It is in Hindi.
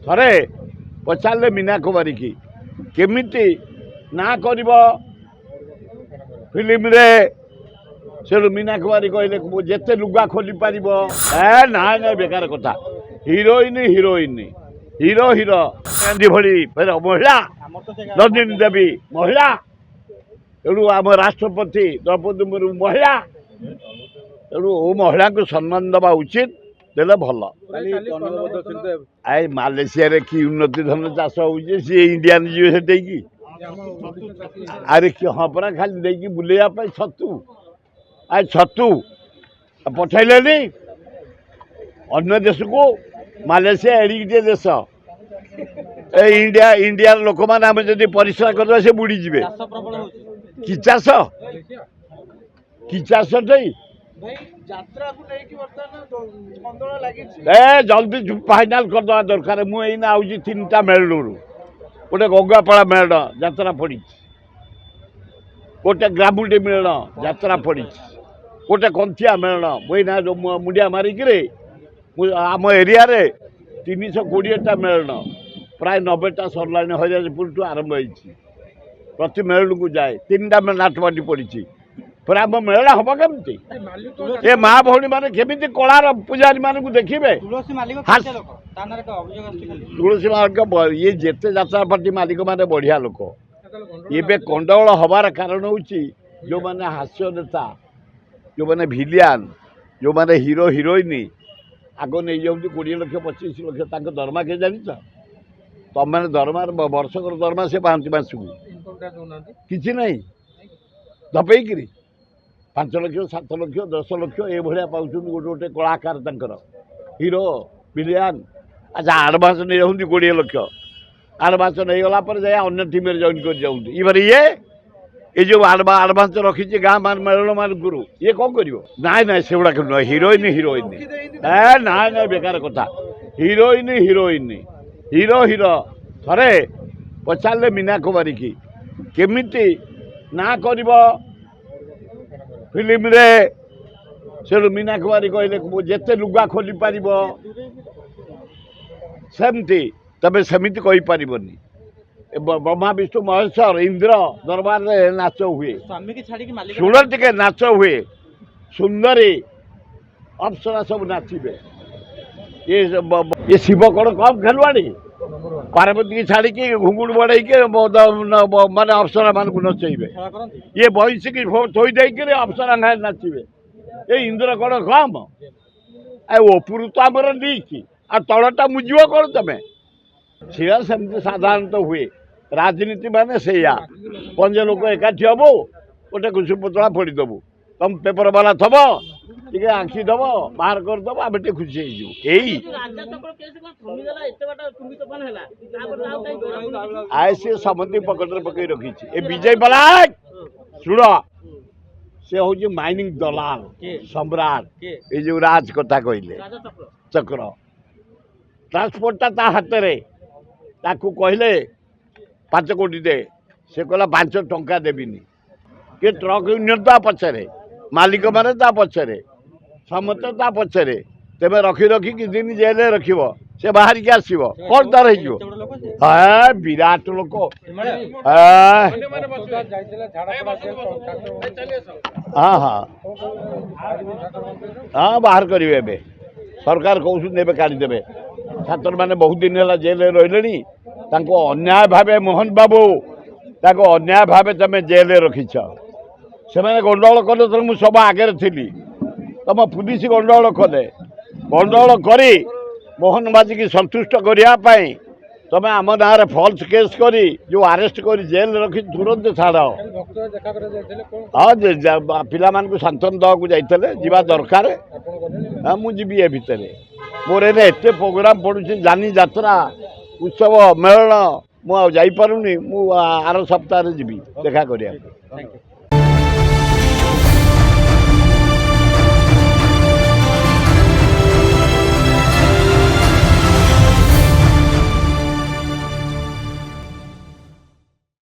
थे पचारे मीना कुमारी की केमिति ना कर फिल्म रे से मीना कुमारी कहले जिते लुगा खोली पार ना ना बेकार कथा हिरोइन हिरोइन हिरो हिरो गांधी भली महिला नंदिनी देवी महिला तेणु आम राष्ट्रपति द्रौपदी मुर्मू महिला तेणु महिला को सम्मान दबा उचित देले भल आई मालेशिया रे कि उन्नति धन चाष हो इंडियान जी से अरे हाँ परा खाली देकी बुलेगा छतु आ छतु पठेले अन्य देश को मालेशिया एडिटे देश इंडिया इंडिया लोक मैंने आम जब परिश्रा करवा से बुड़ी जी कि चाष जल्दी फाइनाल करदे दरकार मुझे आऊँ तीन टा मेलू गोटे गंगापाड़ा मेल यात्रा पड़ी गोटे ग्रामुटी मेल यात्रा पड़ी गोटे कंथिया मेल मुझे मुंडिया मारिक आम एरिया 320टा मेल प्राय 90टा सरला हजारपुर टू आरंभ हो प्रति मेल को जाए 3टा नाटपाटी पड़ी फिर आम मेला हम केमती ये माँ भौणी मैंने केमी कलार पूजारी मानक देखिए तुलसी मालिक ये जिते यात्रा पार्टी मालिक मैंने बढ़िया लोक ये कंडगोल हबार कारण हूँ जो मैंने हास्य नेता जो मैंने भिलियान जो मैंने हिरो हिरोइन आग नहीं जाऊँ 20 लाख 25 लाख दरमा के जान तुम मैंने दरमा वर्षकर दरमा से पाँच मासक कि ना धपेकरी 5 लाख 7 लाख 10 लाख ये पाँच गोटे गोटे कलाकार तंकर हिरो विलियन अच्छा आडभांस नहीं जाऊँगी 20 लाख आडभांस नहीं गला जाए अन्य टीम जॉइन कर जाऊँगी ये जो आडभांस रखी गाँ मेल मान गुरु ये कौन कर ना ना से गुड़ा हिरोइन हिरोइन ना ना बेकार कथा हिरोइन हिरोइन हिरो हिरो थे पचारे मीना कुमारी की केमिति ना कर फिल्म रे से मीना कुमारी कहले जिते लुगा खोली पार सेमती तबे सेमिति कही पारिबनी ब्रह्मा विष्णु महेश्वर इंद्र दरबार रे नाच हुए सुंदर टिके नाच हुए सुंदरी अप्सरा सब नाचे ये शिव कौन कम खेलवाड़ी पार्वती की छाड़ी की घुंगुड़ बढ़े माने अप्सरा मान को नचेबे ये बंश की थोई दे अप्सरा नाचे ये इंद्र कौन कम ओपुर तो आमर नहीं आ तलटा मुझे कौन तुम सीधा सेमती साधारणतः हुए राजनीति माने से पंज लोक एकाठी हबो गोटे कुसुम पतला फोड़ीदेबू तुम पेपर वाला थब टे आंखी दब बाहर करदब आम टे खुशी आए सी समति पकेट पकई रखी विजय बलाक शुण से हूँ माइनिंग दलाल सम्राट ये जो राज कथा कहले चक्र ट्रांसपोर्टा ता हाथ में कहले 5 कोटी दे से कहला 5 टंका देविनी कि ट्रक यूनियन ता पछरे मालिक माने ता पछरे समस्त ता पछरे तेरे रखी रखी कि दिन जेल रखिब से बाहर के आसब कौन तार हो विराट लोक हाँ हाँ हाँ बाहर करेंगे सरकार कहते काढ़ीदेवे छात्र मैंने बहुत दिन है जेल रही अन्याय भावे मोहन बाबू अन्याय भावे तुम जेल रखीच से गंडगोल कले तो मुझे सब आगे थी तुम पुलिस गंडगोल कले गंडगोल करी मोहन बाजी की संतुष्ट करने तुम आम ना फल्स केस करी जो आरेस्ट कर जेल रखी तुरंत छाड़ हाँ पिला मान सांत्वन दवाक जाते जा दरकार हाँ मुझे ए भितर मोर एत प्रोग्राम पड़ुची जानी यात्रा उत्सव मेलन मुझे जापारूनी मु आर सप्ताह जी देखा करिया।